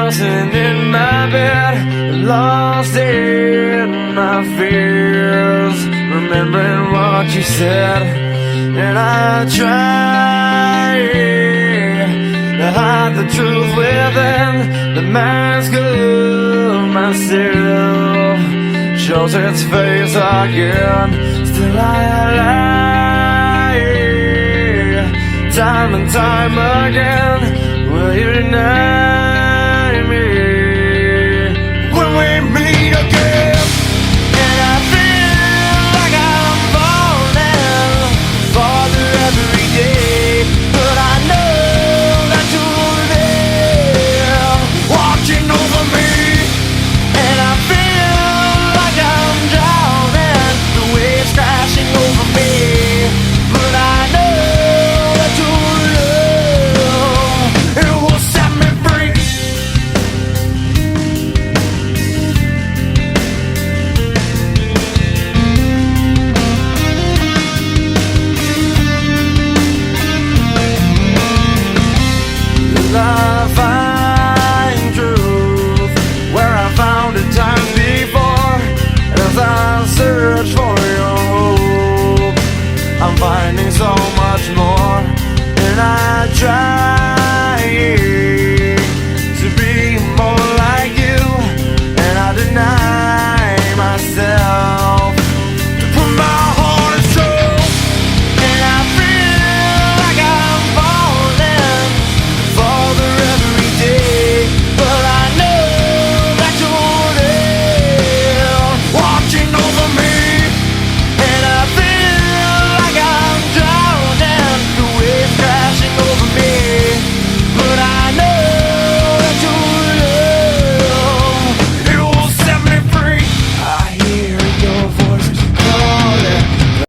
tossing in my bed, lost in my fears, remembering what you said. And I try to hide the truth within the mask of myself, shows its face again. Still I lie, time and time again. Will you deny me when we meet again? And I feel like I'm falling farther every day, but I know that you're there, watching over me. And I feel like I'm drowning, the waves crashing over me, but I know that your love, it will set me free. I find truth where I found it time before. As I search for your hope, I'm finding so much more. And I try